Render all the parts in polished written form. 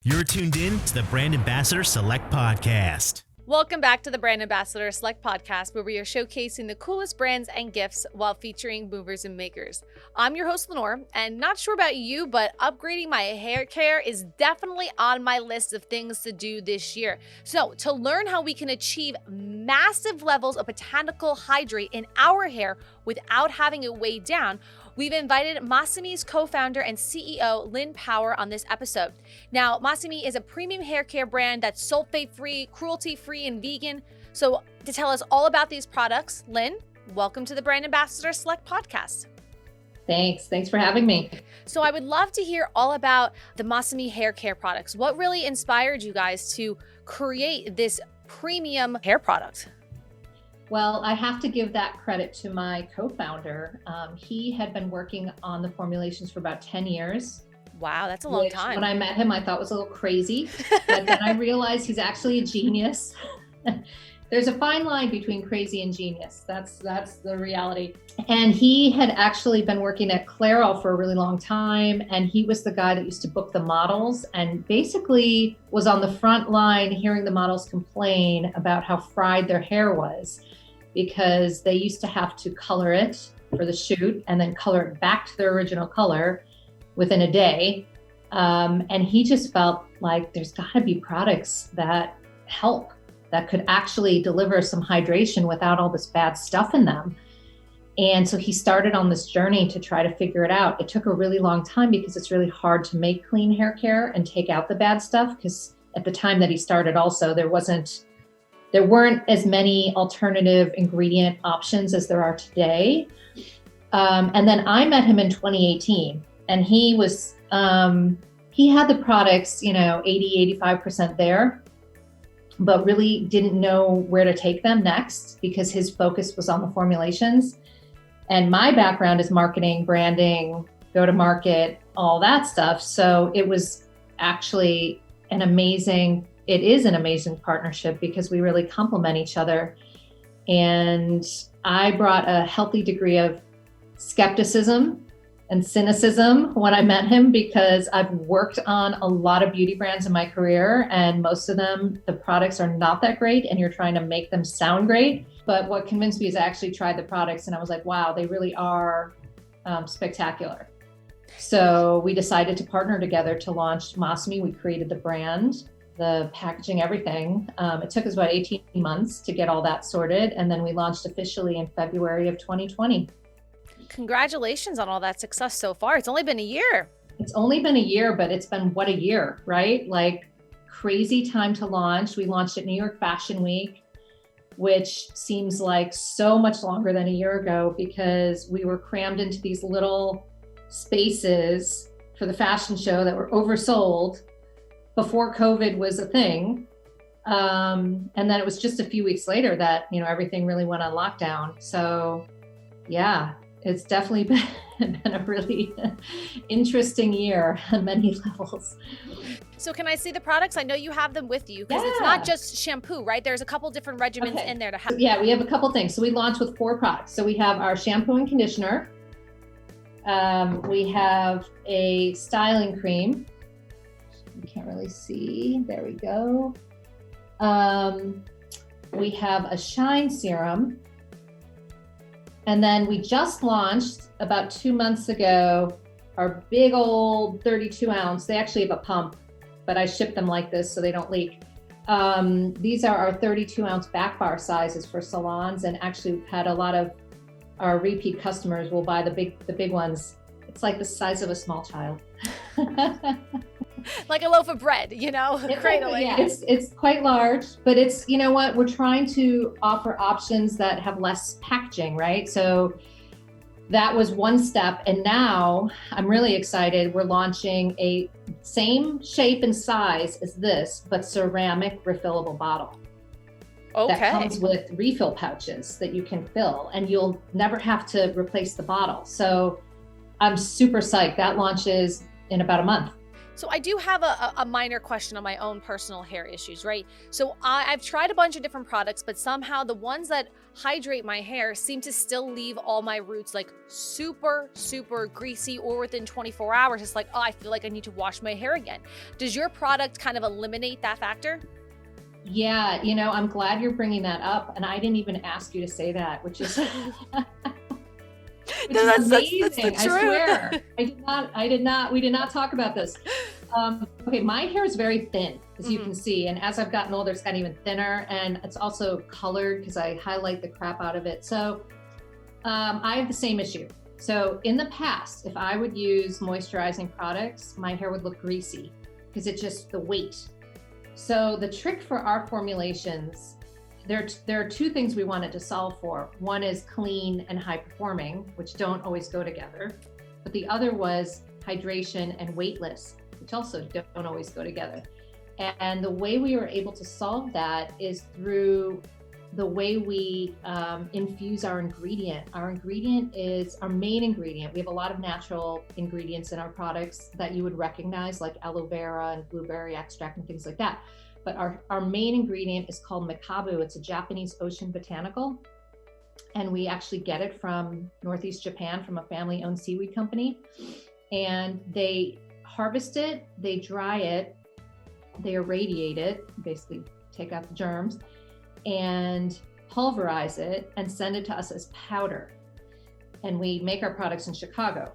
You're tuned in to the Brand Ambassador Select Podcast. Welcome back to the Brand Ambassador Select Podcast, where we are showcasing the coolest brands and gifts while featuring movers and makers. I'm your host, Lenore, and not sure about you, but upgrading my hair care is definitely on my list of things to do this year. So to learn how we can achieve massive levels of botanical hydrate in our hair without having it weighed down, we've invited Masami's co-founder and CEO, Lynn Power, on this episode. Now, Masami is a premium hair care brand that's sulfate-free, cruelty-free, and vegan. So to tell us all about these products, Lynn, welcome to the Brand Ambassador Select Podcast. Thanks for having me. So I would love to hear all about the Masami hair care products. What really inspired you guys to create this premium hair product? Well, I have to give that credit to my co-founder. He had been working on the formulations for about 10 years. Wow, that's a long time. When I met him, I thought was a little crazy, but then I realized he's actually a genius. There's a fine line between crazy and genius. That's the reality. And he had actually been working at Clairol for a really long time. And he was the guy that used to book the models and basically was on the front line hearing the models complain about how fried their hair was, because they used to have to color it for the shoot and then color it back to their original color within a day. And he just felt like there's gotta be products that help, that could actually deliver some hydration without all this bad stuff in them. And so he started on this journey to try to figure it out. It took a really long time because it's really hard to make clean hair care and take out the bad stuff, because at the time that he started also, there weren't as many alternative ingredient options as there are today. And then I met him in 2018, and he was, he had the products, 80, 85% there, but really didn't know where to take them next because his focus was on the formulations. And my background is marketing, branding, go to market, all that stuff. So it was actually it is an amazing partnership because we really complement each other. And I brought a healthy degree of skepticism and cynicism when I met him, because I've worked on a lot of beauty brands in my career, and most of them, the products are not that great and you're trying to make them sound great. But what convinced me is I actually tried the products and I was like, wow, they really are spectacular. So we decided to partner together to launch Masami. We created the brand, the packaging, everything. It took us about 18 months to get all that sorted. And then we launched officially in February of 2020. Congratulations on all that success so far. It's only been a year. It's only been a year, but it's been what, a year, right? Like crazy time to launch. We launched at New York Fashion Week, which seems like so much longer than a year ago because we were crammed into these little spaces for the fashion show that were oversold before COVID was a thing. And then it was just a few weeks later that, everything really went on lockdown. So yeah, it's definitely been a really interesting year on many levels. So can I see the products? I know you have them with you because It's not just shampoo, right? There's a couple different regimens in there to have. Yeah, we have a couple things. So we launched with 4 products. So we have our shampoo and conditioner. We have a styling cream. You can't really see. There we go. We have a shine serum. And then we just launched about 2 months ago our big old 32 ounce. They actually have a pump, but I ship them like this so they don't leak. These are our 32 ounce back bar sizes for salons. And actually we've had a lot of our repeat customers will buy the big ones. It's like the size of a small child. Like a loaf of bread, cradling. Yeah, it's quite large, but it's, we're trying to offer options that have less packaging, right? So that was one step. And now I'm really excited. We're launching a same shape and size as this, but ceramic refillable bottle. Okay. That comes with refill pouches that you can fill, and you'll never have to replace the bottle. So I'm super psyched. That launches in about a month. So I do have a minor question on my own personal hair issues, right? So I've tried a bunch of different products, but somehow the ones that hydrate my hair seem to still leave all my roots like super, super greasy, or within 24 hours, it's like, oh, I feel like I need to wash my hair again. Does your product kind of eliminate that factor? Yeah, I'm glad you're bringing that up. And I didn't even ask you to say that, which is That's amazing. the truth. I swear. We did not talk about this. Okay, my hair is very thin, as you can see. And as I've gotten older, it's gotten even thinner. And it's also colored because I highlight the crap out of it. So I have the same issue. So in the past, if I would use moisturizing products, my hair would look greasy because it's just the weight. So the trick for our formulations, there are two things we wanted to solve for. One is clean and high performing, which don't always go together. But the other was hydration and weightless, which also don't always go together. And the way we were able to solve that is through the way we infuse our ingredient. Our ingredient is our main ingredient. We have a lot of natural ingredients in our products that you would recognize, like aloe vera and blueberry extract and things like that. But our main ingredient is called makabu. It's a Japanese ocean botanical. And we actually get it from Northeast Japan from a family-owned seaweed company. And they harvest it, they dry it, they irradiate it, basically take out the germs, and pulverize it and send it to us as powder. And we make our products in Chicago.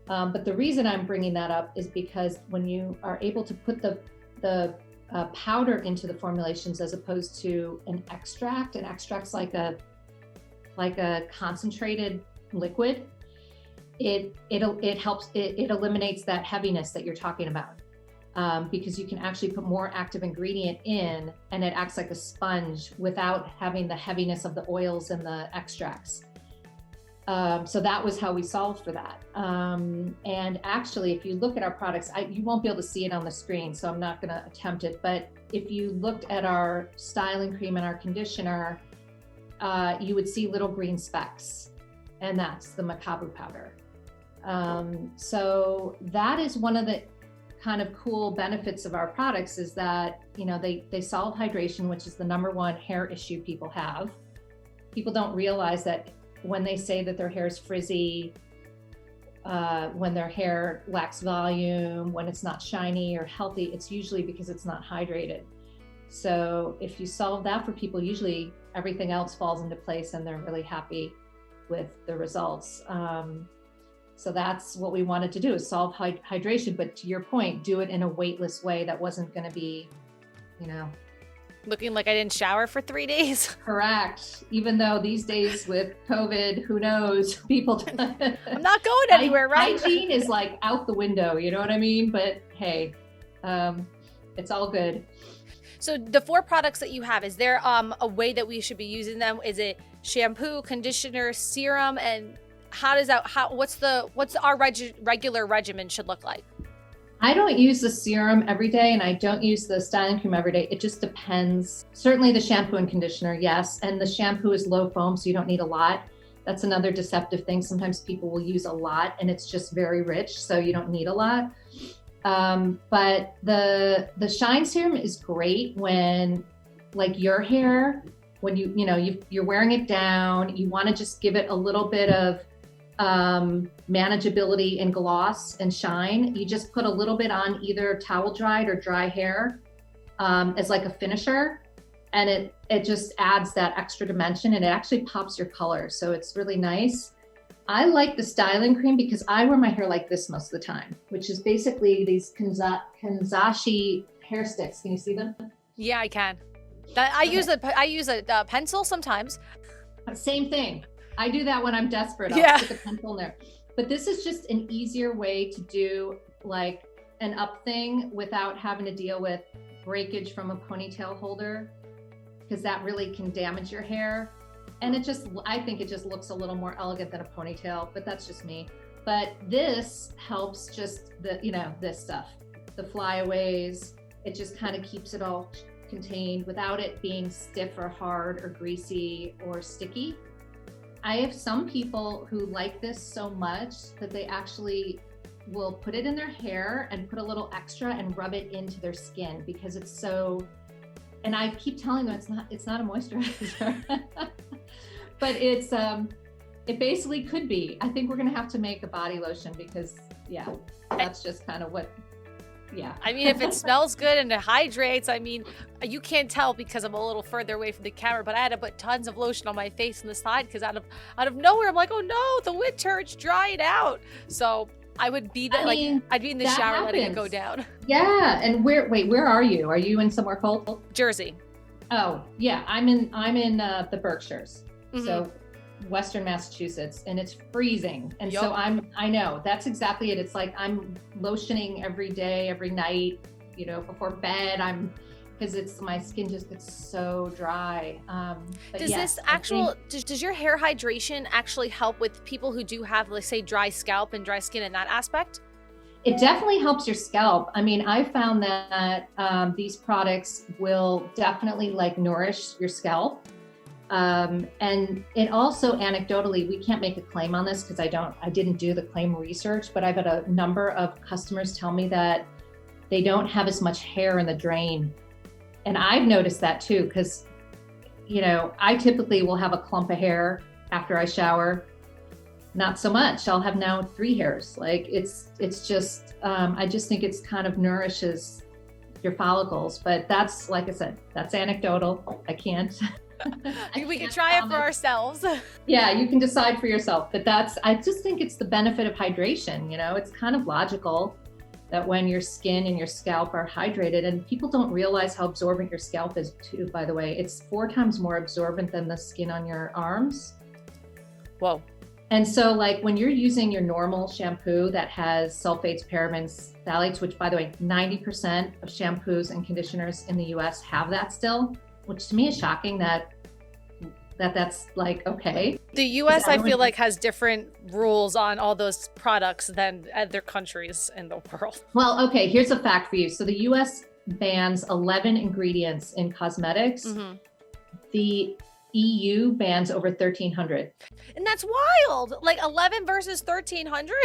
But the reason I'm bringing that up is because when you are able to put the powder into the formulations as opposed to an extract's like a concentrated liquid, it eliminates that heaviness that you're talking about. Because you can actually put more active ingredient in and it acts like a sponge without having the heaviness of the oils and the extracts. So that was how we solved for that. And actually, if you look at our products, you won't be able to see it on the screen, so I'm not going to attempt it. But if you looked at our styling cream and our conditioner, you would see little green specks, and that's the makabu powder. So that is one of the kind of cool benefits of our products, is that, they solve hydration, which is the number one hair issue people have. People don't realize that when they say that their hair is frizzy, when their hair lacks volume, when it's not shiny or healthy, it's usually because it's not hydrated. So if you solve that for people, usually everything else falls into place and they're really happy with the results. So that's what we wanted to do, is solve hydration, but to your point, do it in a weightless way that wasn't going to be, looking like I didn't shower for 3 days. Correct. Even though these days with COVID, who knows, people. I'm not going anywhere, right? Hygiene is like out the window, you know what I mean? But hey, it's all good. So the 4 products that you have, is there a way that we should be using them? Is it shampoo, conditioner, serum, and what's our regular regimen should look like? I don't use the serum every day, and I don't use the styling cream every day. It just depends. Certainly the shampoo and conditioner, yes. And the shampoo is low foam, so you don't need a lot. That's another deceptive thing. Sometimes people will use a lot and it's just very rich, so you don't need a lot. But the shine serum is great when, like, your hair, when you're wearing it down, you want to just give it a little bit of manageability and gloss and shine. You just put a little bit on either towel dried or dry hair as like a finisher, and it just adds that extra dimension, and it actually pops your color, so it's really nice. I like the styling cream because I wear my hair like this most of the time, which is basically these kanzashi hair sticks. Can you see them? Yeah, I can. I use a pencil sometimes. Same thing. I do that when I'm desperate. I'll stick a pencil in there. But this is just an easier way to do like an up thing without having to deal with breakage from a ponytail holder, because that really can damage your hair. And I think it just looks a little more elegant than a ponytail, but that's just me. But this helps just this stuff, the flyaways. It just kind of keeps it all contained without it being stiff or hard or greasy or sticky. I have some people who like this so much that they actually will put it in their hair and put a little extra and rub it into their skin because it's so, and I keep telling them it's not a moisturizer, but it basically could be. I think we're going to have to make a body lotion because that's just kind of what. Yeah. I mean, if it smells good and it hydrates, I mean, you can't tell because I'm a little further away from the camera, but I had to put tons of lotion on my face and the side because out of nowhere, I'm like, oh no, the winter, it's drying out. So I would be I'd be in the shower letting it go down. Yeah. And where are you? Are you in somewhere cold? Jersey. Oh yeah. I'm in the Berkshires. Mm-hmm. So Western Massachusetts, and it's freezing. And Yep. so I know that's exactly it. It's like I'm lotioning every day, every night, before bed. Because my skin just gets so dry. Does your hair hydration actually help with people who do have, let's say, dry scalp and dry skin in that aspect? It definitely helps your scalp. I mean, I found that these products will definitely nourish your scalp. And it also anecdotally, we can't make a claim on this because I didn't do the claim research, but I've had a number of customers tell me that they don't have as much hair in the drain. And I've noticed that too, because, I typically will have a clump of hair after I shower. Not so much. I'll have now 3 hairs. It's just, I just think it's kind of nourishes your follicles, but that's, like I said, that's anecdotal. I can't. We can try it for ourselves. Yeah, you can decide for yourself. But I just think it's the benefit of hydration. It's kind of logical that when your skin and your scalp are hydrated, and people don't realize how absorbent your scalp is too, by the way. It's 4 times more absorbent than the skin on your arms. Whoa. And so when you're using your normal shampoo that has sulfates, parabens, phthalates, which by the way, 90% of shampoos and conditioners in the US have that still, which to me is shocking that's okay. The US, I feel has different rules on all those products than other countries in the world. Well, okay, here's a fact for you. So the US bans 11 ingredients in cosmetics. Mm-hmm. The EU bans over 1,300. And that's wild. 11 versus 1,300?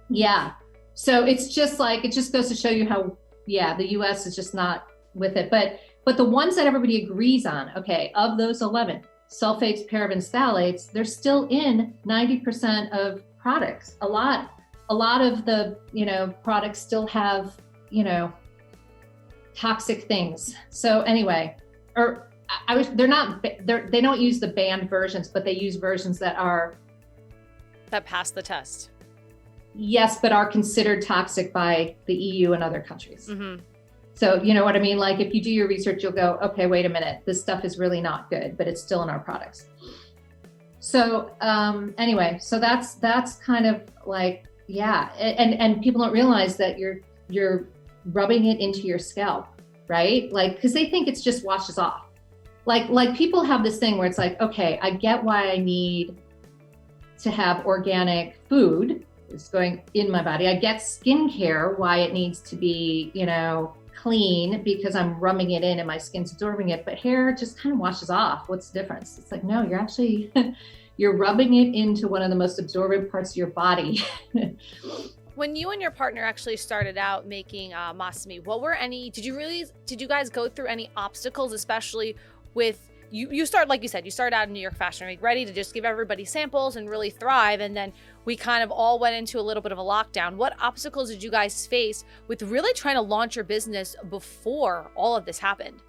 Yeah. So it's just it just goes to show you how, the US is just not with it. But the ones that everybody agrees on, okay, of those 11, sulfates, parabens, phthalates, they're still in 90% of products. A lot of the, products still have, toxic things. So anyway, they don't use the banned versions, but they use versions that pass the test. Yes, but are considered toxic by the EU and other countries. Mm-hmm. So you know what I mean? If you do your research, you'll go, okay, wait a minute, this stuff is really not good, but it's still in our products. So anyway, so that's kind of and people don't realize that you're rubbing it into your scalp, right? Because they think it's just washes off. People have this thing where it's okay, I get why I need to have organic food. It's going in my body. I get skincare, why it needs to be, clean because I'm rubbing it in and my skin's absorbing it, but hair just kind of washes off. What's the difference? It's no, you're actually, you're rubbing it into one of the most absorbent parts of your body. When you and your partner actually started out making Masami, did you guys go through any obstacles, especially with, you start, like you said, you started out in New York Fashion Week, ready to just give everybody samples and really thrive. And then we kind of all went into a little bit of a lockdown. What obstacles did you guys face with really trying to launch your business before all of this happened?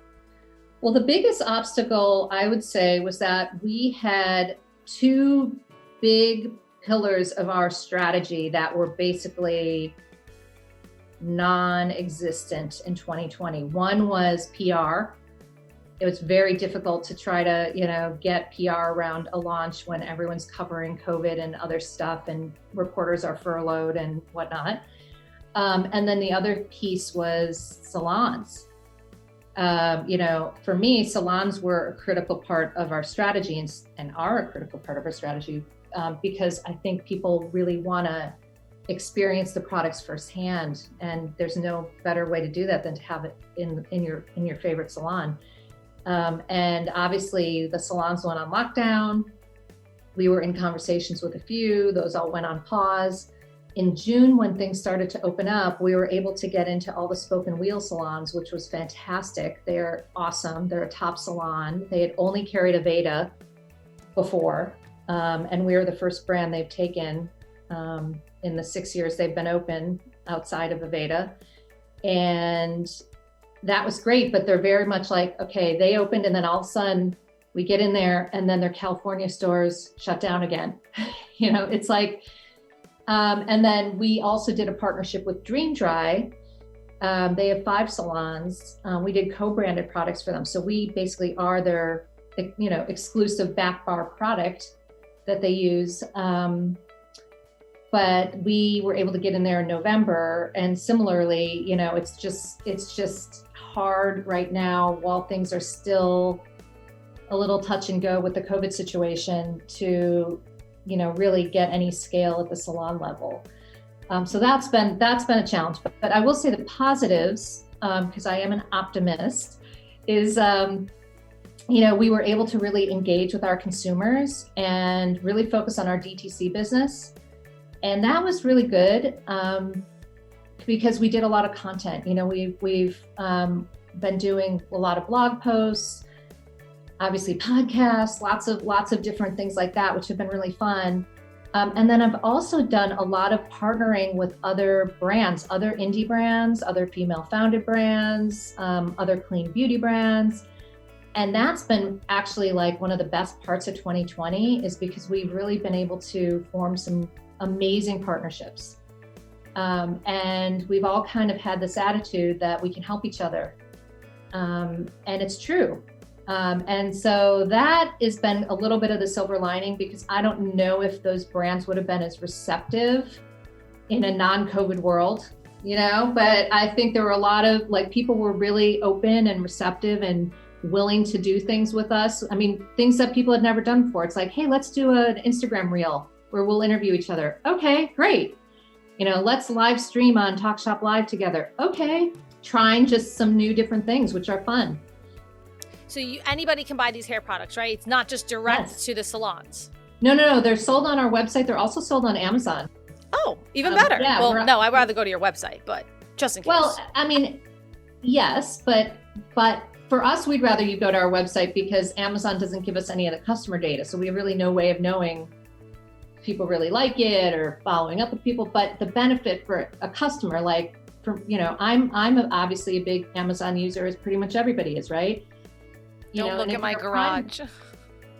Well, the biggest obstacle I would say was that we had 2 big pillars of our strategy that were basically non-existent in 2020. One was PR. It was very difficult to try to, get PR around a launch when everyone's covering COVID and other stuff and reporters are furloughed and whatnot. And then the other piece was salons. For me, salons were a critical part of our strategy and are a critical part of our strategy because I think people really want to experience the products firsthand. And there's no better way to do that than to have it in your favorite salon. And obviously the salons went on lockdown. We were in conversations with a few, those all went on pause. in June, when things started to open up, we were able to get into all the spoke and wheel salons, which was fantastic. They're awesome. They're a top salon. They had only carried Aveda before, and we are the first brand they've taken in the 6 years they've been open outside of Aveda. And that was great, but they're very much like, okay, they opened and then all of a sudden we get in there and then their California stores shut down again. It's like, and then we also did a partnership with Dream Dry. They have 5 salons. We did co-branded products for them. So we basically are their, exclusive back bar product that they use. But we were able to get in there in November. And similarly, it's just hard right now while things are still a little touch and go with the COVID situation to, really get any scale at the salon level. So that's been a challenge. But I will say the positives, because I am an optimist, is, we were able to really engage with our consumers and really focus on our DTC business. And that was really good because we did a lot of content. We've been doing a lot of blog posts, obviously podcasts, lots of different things like that, which have been really fun. And then I've also done a lot of partnering with other brands, other indie brands, other female-founded brands, other clean beauty brands. And that's been actually like one of the best parts of 2020 is because we've really been able to form some amazing partnerships. And we've all kind of had this attitude that we can help each other. And it's true. And so that has been a little bit of the silver lining because I don't know if those brands would have been as receptive in a non-COVID world, but I think there were a lot of people were really open and receptive and willing to do things with us. I mean, things that people had never done before. It's like, hey, let's do an Instagram reel where we'll interview each other. Okay, great. Let's live stream on Talk Shop Live together. Okay, trying just some new different things, which are fun. So anybody can buy these hair products, right? It's not just direct to the salons. No. They're sold on our website. They're also sold on Amazon. Oh, even better. Yeah, well, no, I'd rather go to your website, but just in case. Well, I mean, yes, but for us, we'd rather you go to our website because Amazon doesn't give us any of the customer data. So we have really no way of knowing if people really like it or following up with people. But the benefit for a customer, I'm obviously a big Amazon user, as pretty much everybody is, right? Don't look at my garage.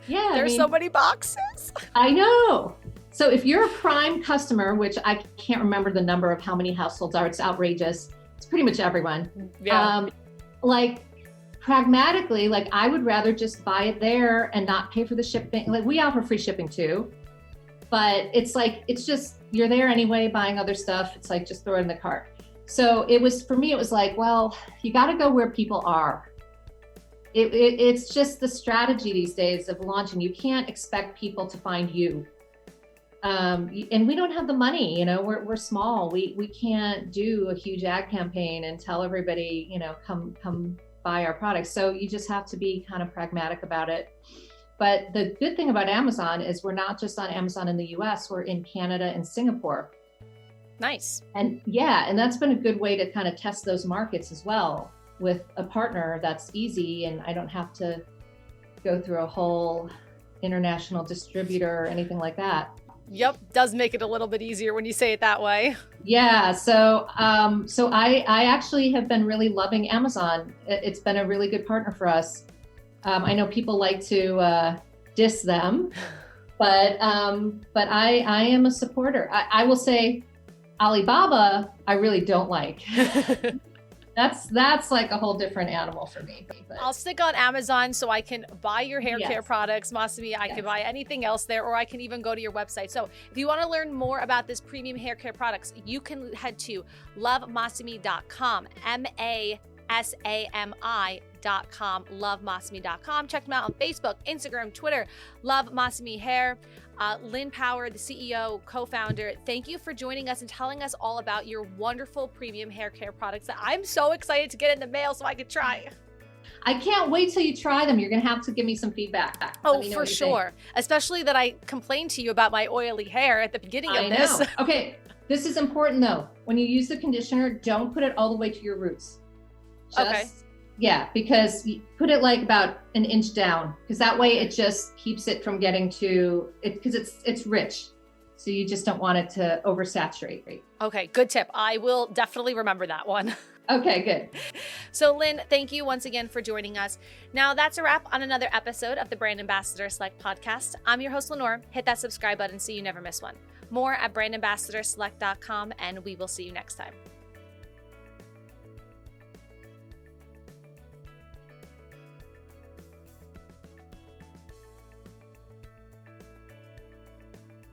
Yeah. There's so many boxes. I know. So if you're a Prime customer, which I can't remember the number of how many households are, it's outrageous. It's pretty much everyone. Yeah. Pragmatically, I would rather just buy it there and not pay for the shipping. We offer free shipping too, but it's just, you're there anyway buying other stuff. It's just throw it in the cart. So for me, it was well, you got to go where people are. It's just the strategy these days of launching. You can't expect people to find you. And we don't have the money, we're small. We can't do a huge ad campaign and tell everybody, come buy our products. So you just have to be kind of pragmatic about it. But the good thing about Amazon is we're not just on Amazon in the US, we're in Canada and Singapore. Nice. And and that's been a good way to kind of test those markets as well. With a partner that's easy and I don't have to go through a whole international distributor or anything like that. Yep, does make it a little bit easier when you say it that way. Yeah, so I actually have been really loving Amazon. It's been a really good partner for us. I know people like to diss them, but I am a supporter. I will say Alibaba, I really don't like. That's like a whole different animal for me. But. I'll stick on Amazon so I can buy your hair care Yes. products, Masami. I can buy anything else there, or I can even go to your website. So if you want to learn more about this premium hair care products, you can head to lovemasami.com, MASAMI.com, lovemasami.com. Check them out on Facebook, Instagram, Twitter, Love Masami Hair. Lynn Power, the CEO, co-founder, thank you for joining us and telling us all about your wonderful premium hair care products that I'm so excited to get in the mail so I could try. I can't wait till you try them. You're going to have to give me some feedback. Oh, for sure. Especially that I complained to you about my oily hair at the beginning of this. Okay. This is important though. When you use the conditioner, don't put it all the way to your roots. Okay. Yeah, because you put it like about an inch down, because that way it just keeps it from getting to it, because it's rich. So you just don't want it to oversaturate. Okay, good tip. I will definitely remember that one. Okay, good. So Lynn, thank you once again for joining us. Now that's a wrap on another episode of the Brand Ambassador Select podcast. I'm your host, Lenore. Hit that subscribe button so you never miss one. More at brandambassadorselect.com, and we will see you next time.